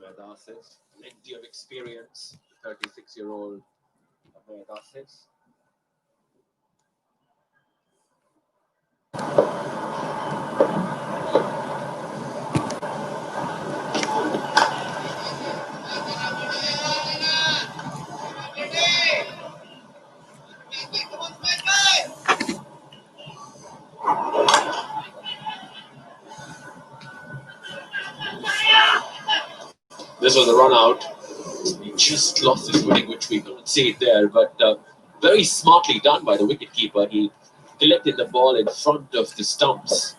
Plenty of experience, 36-year-old Ahmed Asif. This was a run out. He just lost his footing, which we couldn't see it there, but very smartly done by the wicketkeeper. He collected the ball in front of the stumps.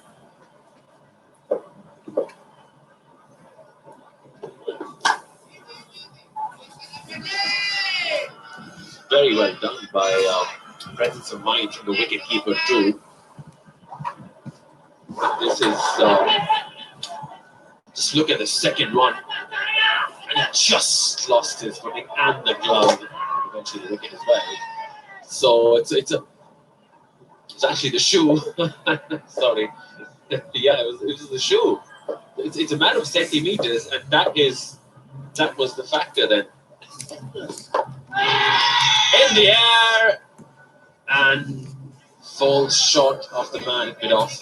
Very well done by presence of mind from the wicketkeeper too. This is just look at the second one, and he just lost his footing and the glove, eventually the wicket as well. So it's actually the shoe. Sorry, yeah, it was the shoe. It's a matter of centimeters, and that was the factor then. In the air and falls short of the man mid off.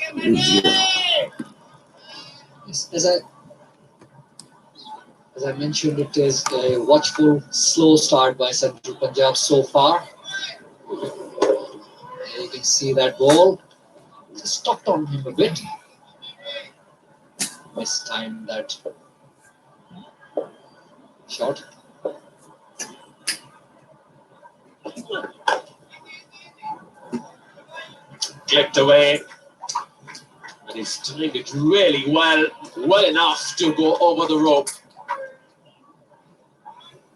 As I mentioned, it is a watchful, slow start by Central Punjab so far. You can see that ball just stopped on him a bit. Mistimed that shot. Clipped away. And he's doing it really well enough to go over the rope.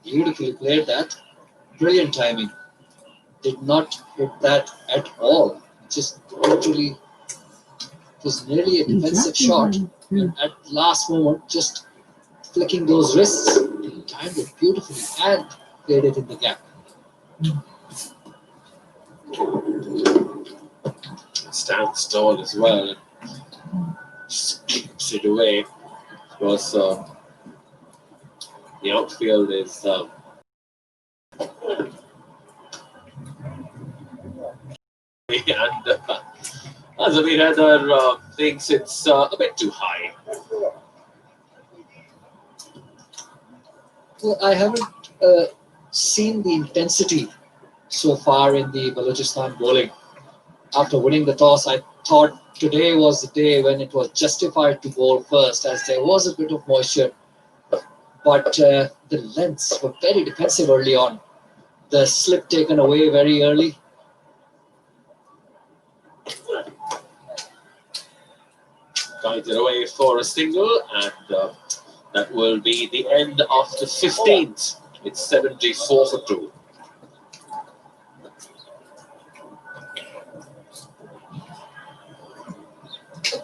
Beautifully played that. Brilliant timing. Did not hit that at all. Just literally, it was nearly a defensive shot. And at the last moment, just flicking those wrists, he timed it beautifully and played it in the gap. Stands tall as well. Just keeps it away. Because the outfield is and Azamir Haider thinks it's a bit too high. Well, I haven't seen the intensity so far in the Balochistan bowling. After winning the toss, I thought today was the day when it was justified to bowl first, as there was a bit of moisture. But the lengths were very defensive early on. The slip taken away very early. Guides it away for a single, and that will be the end of the 15th. It's 74 for 2.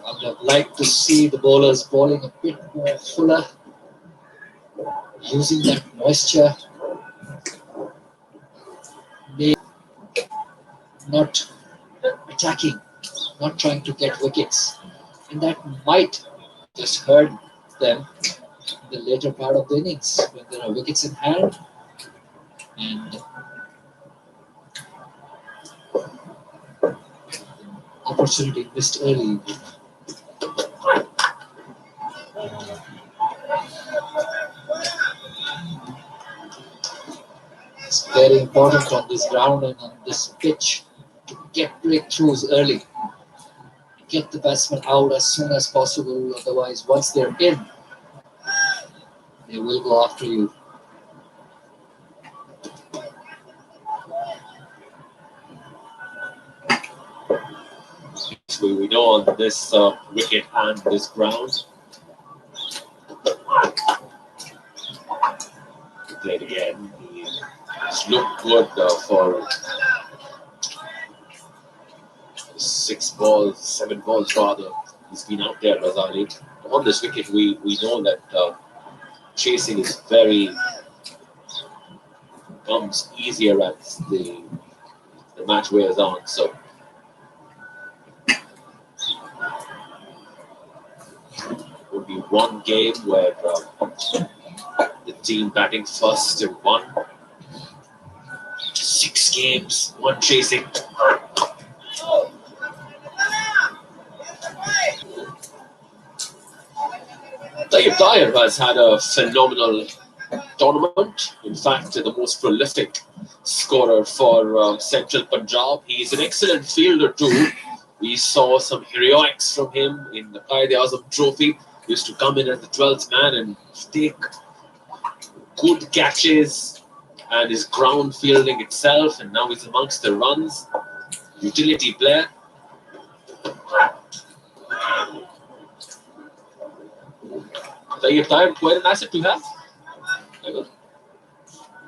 I would have liked to see the bowlers bowling a bit more fuller, using that moisture, not attacking, not trying to get wickets. And that might just hurt them in the later part of the innings when there are wickets in hand and opportunity missed early. It's very important on this ground and on this pitch to get breakthroughs early. Get the batsmen out as soon as possible, otherwise once they're in, they will go after you. We know on this wicket and this ground. Played again. He's looked good for 7 balls rather. He's been out there, Razali. On this wicket, we know that chasing is comes easier as the match wears on. So would be one game where team batting first in 6 games, 1 chasing. Tayyip Tahir has had a phenomenal tournament. In fact, the most prolific scorer for Central Punjab. He is an excellent fielder too. We saw some heroics from him in the Qaid-e-Azam Trophy. He used to come in as the 12th man and take good catches and his ground fielding itself. And now he's amongst the runs. Utility player. Tayyip Tahir, quite an asset to have.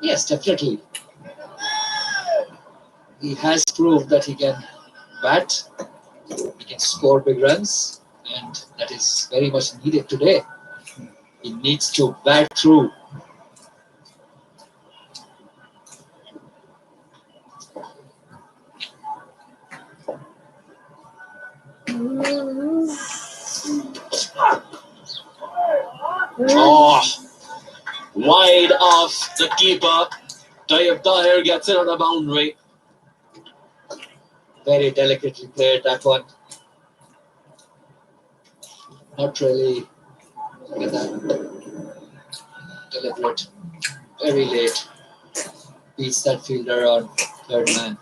Yes, definitely. He has proved that he can bat, he can score big runs, and that is very much needed today. He needs to bat through. Oh, wide off the keeper. Tayyip Tahir gets it on the boundary. Very delicately played that one. Not really. Look at that. Deliberate. Very late. Beats that fielder on 3rd man.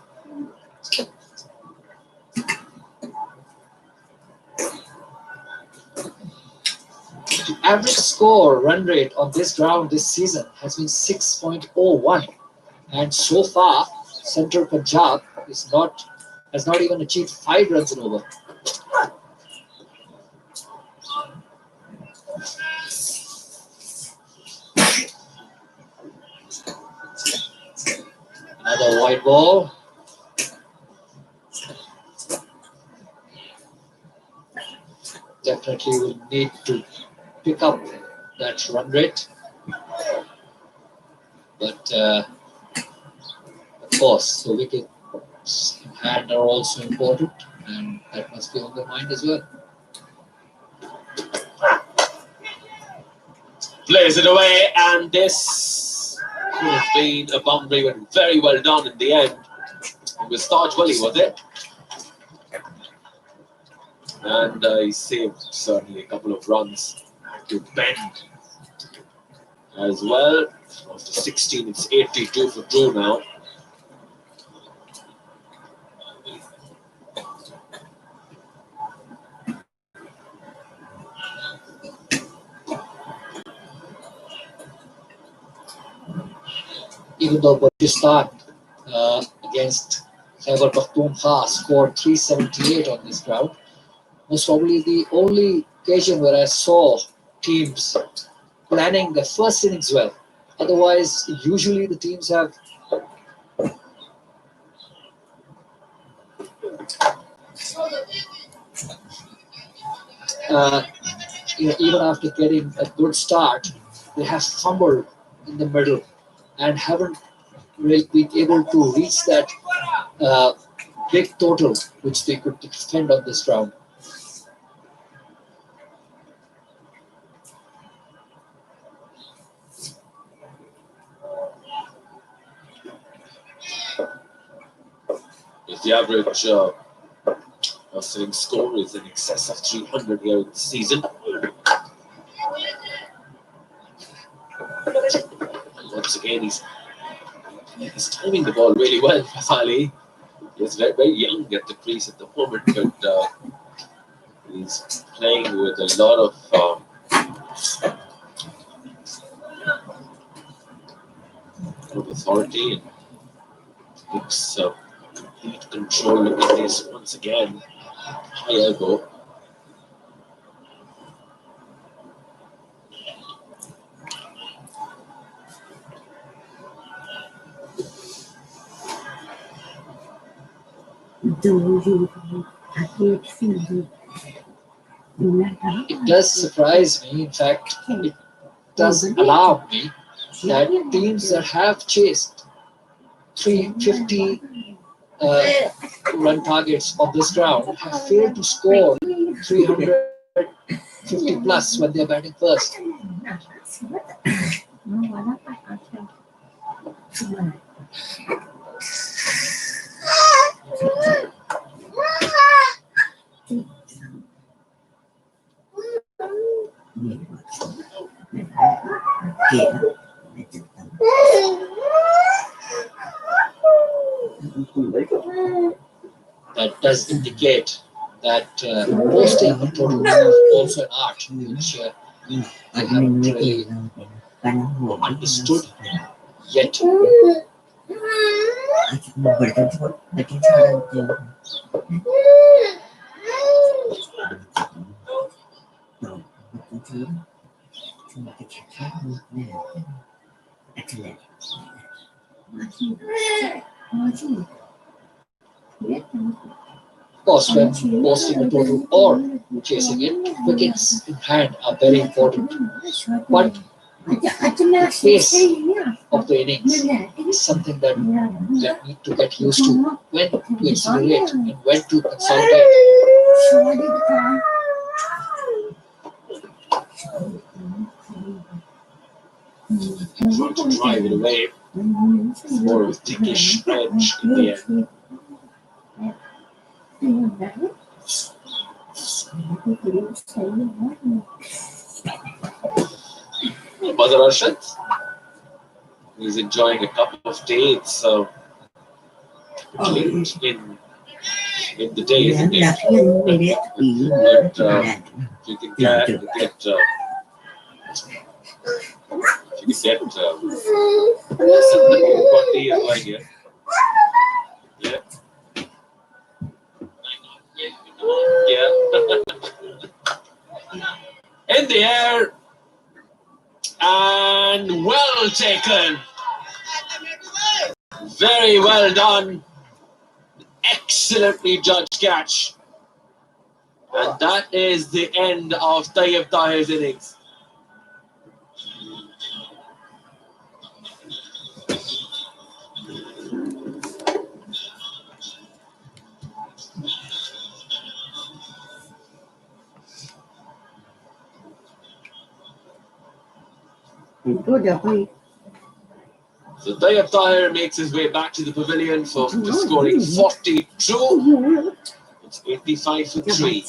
The average score run rate on this ground this season has been 6.01, and so far Central Punjab has not even achieved 5 runs in over. Another wide ball. Definitely will need to pick up that run rate. But of course, the wickets in hand are also important, and that must be on their mind as well. Plays it away, and this could have been a boundary, but very well done in the end. It was Taj Wali, was it? And he saved certainly a couple of runs to Bend as well. After 16, it's 82 for Drew now. Even though Balochistan against Khyber Pakhtunkhwa scored 378 on this ground, was probably the only occasion where I saw teams planning the first innings well. Otherwise, usually the teams have even after getting a good start, they have fumbled in the middle and haven't really been able to reach that big total which they could defend on this round. If the average sitting score is in excess of 300 here in the season. And once again, he's timing the ball really well, Rafali. He's very, very young at the crease at the moment, but he's playing with a lot of authority and looks complete control. Look at this once again. High elbow. It does surprise me. In fact, it does alarm me that teams that have chased 350 run targets on this ground have failed to score 350 plus when they're batting first. That does indicate that posting a total is also an art which I haven't really understood yet. Of course, when posting a total or chasing it, wickets in hand are very important. But the pace of the innings is something that they need to get used to, when to accelerate and when to consolidate. Trying to drive it away. More of a thickish edge in the end. Buzzer Arshad, he's enjoying a cup of tea. It's late in the day, isn't it? But you can get what tea is like here. Yeah. Yeah. In the air. And well taken. Very well done. Excellently judged catch. And that is the end of Tayyib Tahir's innings. So Tayyib Tahir makes his way back to the pavilion for scoring 42. It's 85 for 3.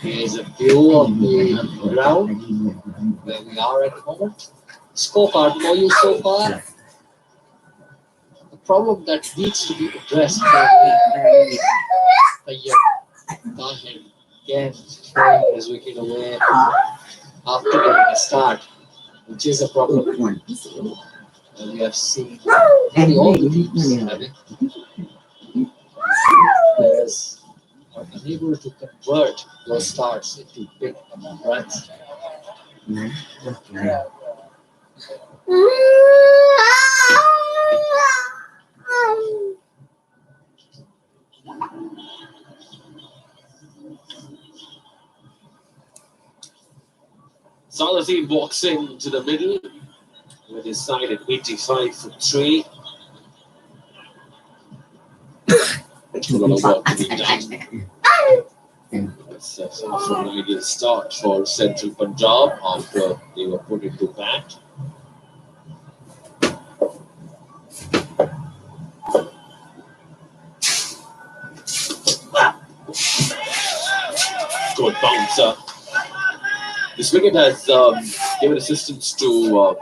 Here's a view of the ground where we are at the moment. Scorecard for you so far. The problem that needs to be addressed by Tayyib Tahir again throwing his wicket away after getting a start, which is a problem. And we have seen nearly all the teams having players are unable to convert those starts into big runs. Salafi walks into the middle with his side at 85 for 3. A lot of work to be done. It's far from an ideal start for Central Punjab after they were put into bat. Good bouncer. This wicket has given assistance to the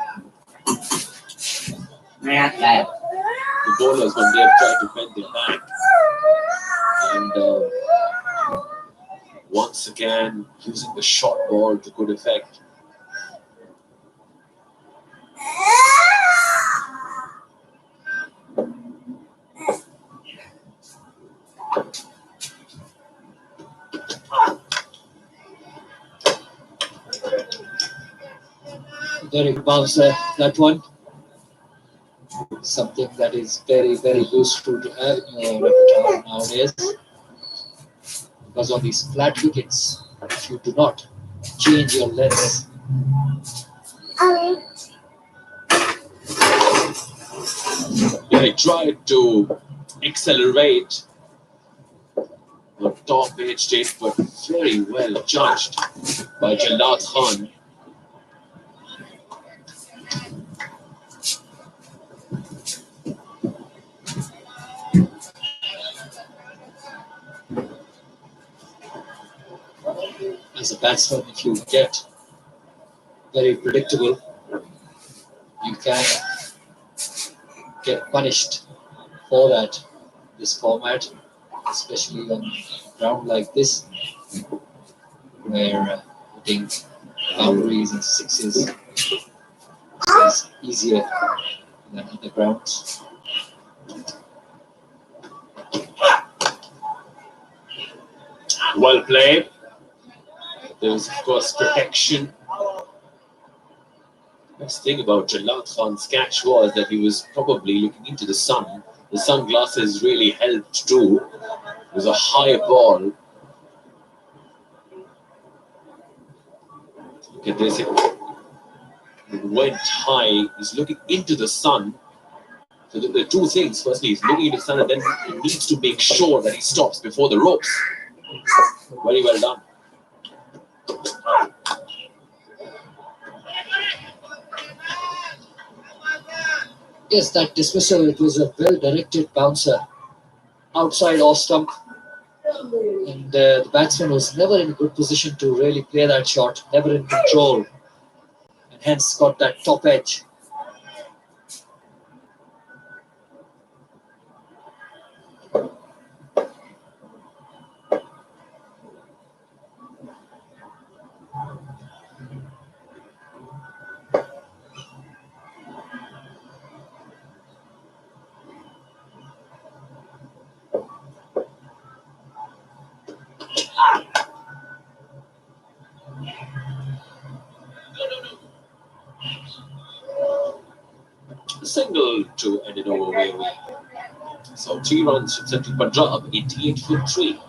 bowlers when they have tried to bend their back. And once again, using the short ball to good effect. Very good bouncer, that one. Something that is very, very useful to have in your repertoire nowadays. Because on these flat wickets, if you do not change your length, Yeah, he tried to accelerate top edged it, but very well judged by Jalad Khan. As a batsman, if you get very predictable, you can get punished for that. This format, especially on ground like this, where hitting boundaries and sixes is easier than other grounds. Well played. There was, of course, protection. The best thing about Jalad Khan's catch was that he was probably looking into the sun. The sunglasses really helped too. It was a high ball. Look at this. It went high. He's looking into the sun. So there are two things. Firstly, he's looking into the sun, and then he needs to make sure that he stops before the ropes. Very well done. Yes, that dismissal, it was a well-directed bouncer outside off stump. And the batsman was never in a good position to really play that shot, never in control. And hence got that top edge. Single to end it over where we. So 3 runs from Central Punjab, 88 for 3.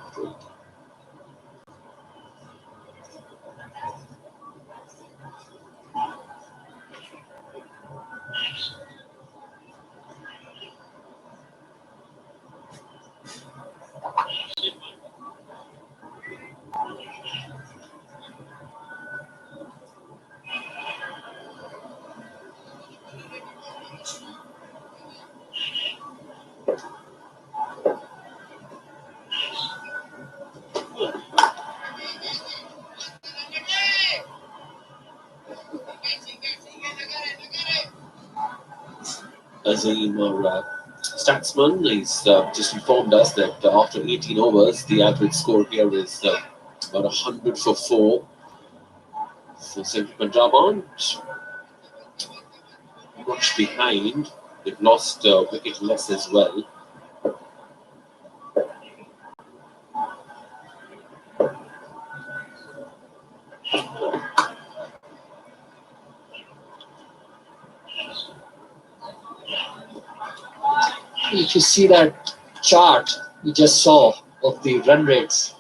Azim, our statsman, he's just informed us that after 18 overs, the average score here is about 100 for 4. So Central Punjab aren't much behind. They've lost wicket less as well. If you see that chart we just saw of the run rates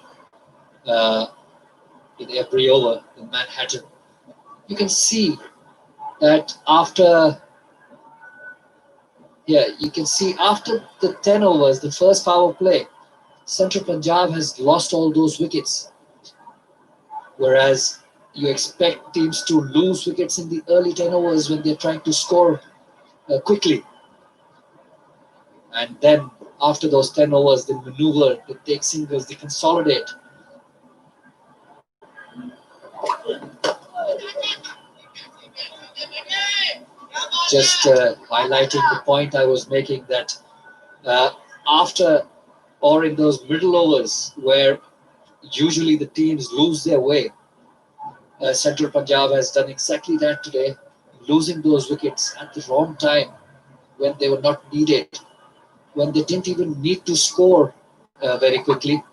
in every over in Manhattan, you can see that after the 10 overs, the first power play, Central Punjab has lost all those wickets. Whereas you expect teams to lose wickets in the early 10 overs when they're trying to score quickly. And then after those 10 overs, they maneuver, they take singles, they consolidate. Just highlighting the point I was making that after or in those middle overs where usually the teams lose their way, Central Punjab has done exactly that today, losing those wickets at the wrong time when they were not needed, when they didn't even need to score very quickly.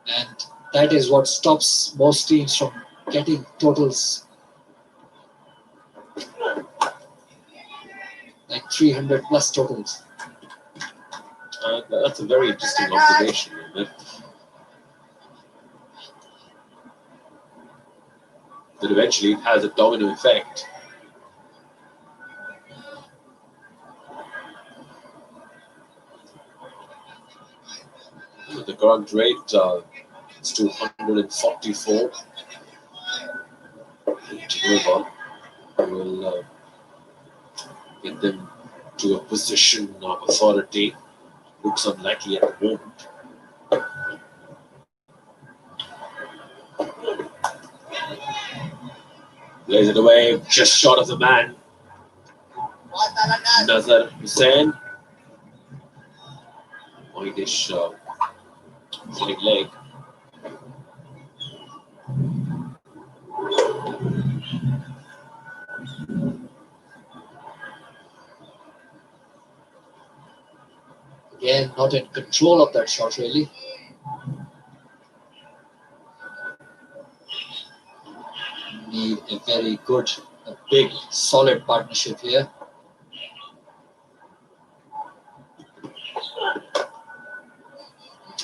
And that is what stops most teams from getting totals like 300 plus totals. That's a very interesting observation, isn't it? That eventually it has a domino effect. The correct rate is 244. However, will get them to a position of authority. Looks unlikely at the moment. Plays it away, just short of the man. Nazar Hussain. Whitish sitting leg. Again, not in control of that shot, really. Need a very good, a big, solid partnership here.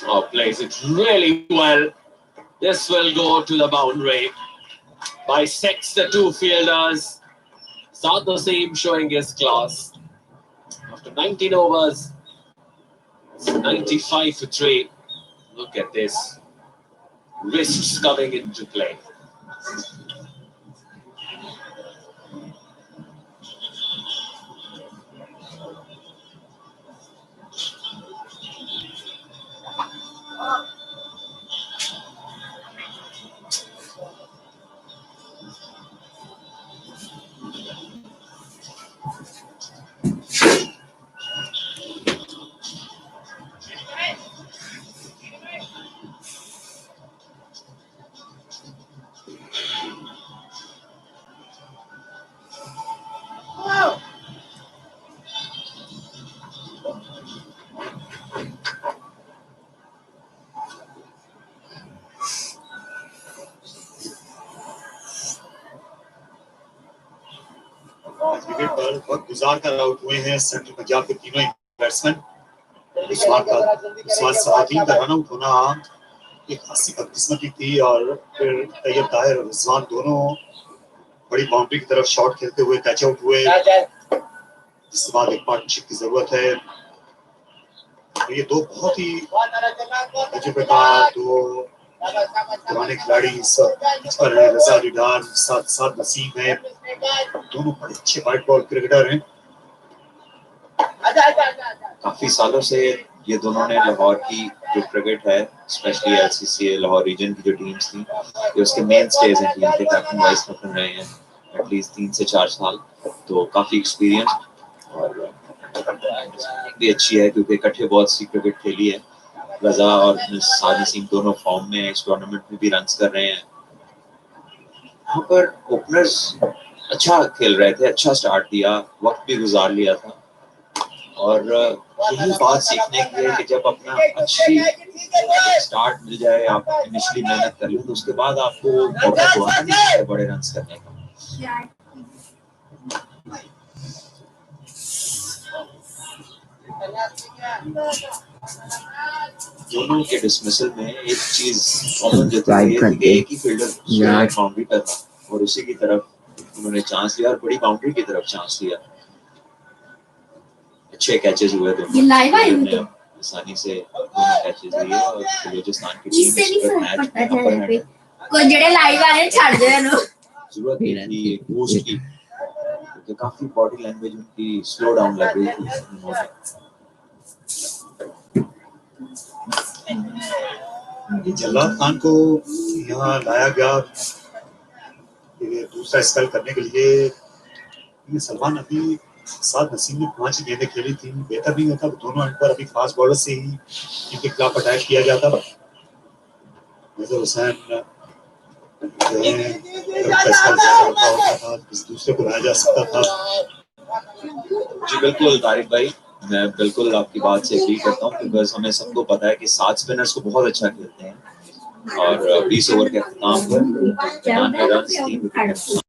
Oh, plays it really well. This will go to the boundary. Bisects the two fielders. Saad Naseem showing his class. After 19 overs, it's 95 for 3. Look at this. Wrists coming into play. Wicket पर वक्त गुजार कर out हुए हैं central Punjab के तीनों ही batsman. इस बार सहाबीन का रन आउट होना एक खासी बदकिस्मती थी और फिर तैयब ताहिर और रिजवान दोनों बड़ी बाउंड्री की तरफ शॉट खेलते हुए कैच आउट हुए, जिसके बाद एक पार्टनरशिप की जरूरत है। तो ये दो बहुत ही तजुर्बेकार, दो पुराने खिलाड़ी इस पर है। रजा रिडार साथ नसीम है, दोनों बड़े अच्छे वाइट बॉल क्रिकेटर हैं। काफी सालों से ये दोनों ने लाहौर की जो क्रिकेट है, स्पेशली एलसीसी लाहौर रीजन की जो टीम्स थी, ये उसके मेन स्टेज हैं, टीम के कैप्टन वाइस कैप्टन रहे हैं एटलीस्ट 3 से 4 साल। तो काफी एक्सपीरियंस और भी अच्छी है क्योंकि इकट्ठे बहुत सी क्रिकेट खेली है। रजा और साद नसीम दोनों फॉर्म में इस टूर्नामेंट में भी रन्स कर रहे हैं। यहाँ पर ओपनर्स अच्छा खेल रहे थे, अच्छा स्टार्ट दिया, वक्त भी गुजार लिया था और यही बात सीखने की है कि जब अपना अच्छी स्टार्ट मिल जाए, आप इनिशियली मेहनत कर लें, तो उसके बाद आपको मौका तो आना नहीं है बड़े रन्स करने का। दोनों के डिसमिसल में एक चीज कॉमन जो था ये थी कि एक ही फील्डर बाउंड्री पर था और उसी की तरफ उन्होंने चांस लिया और बड़ी बाउंड्री की तरफ चांस लिया। अच्छे कैचेस हुए दोनों, आसानी से दोनों कैचेस लिए और बलूचिस्तान की टीम जरूरत थी बूस्ट की, क्योंकि काफी बॉडी लैंग्वेज उनकी स्लो डाउन लग रही थी। जल्लाद खान को यहाँ लाया गया दूसरा स्पेल करने के लिए। सलमान अभी साद नसीम ने 5 गेंदें खेली थी, बेहतर नहीं होता दोनों एंड पर अभी फास्ट बॉलर से ही इनके खिलाफ अटैक किया जाता। नजर हुसैन दूसरे को लाया जा सकता था। जी बिल्कुल तारिक भाई, मैं बिल्कुल आपकी बात से एग्री करता हूँ क्योंकि हमें सबको पता है कि 7 स्पिनर्स को बहुत अच्छा खेलते हैं और 20 ओवर के अख्ताम पर 99 रन 3 विकेट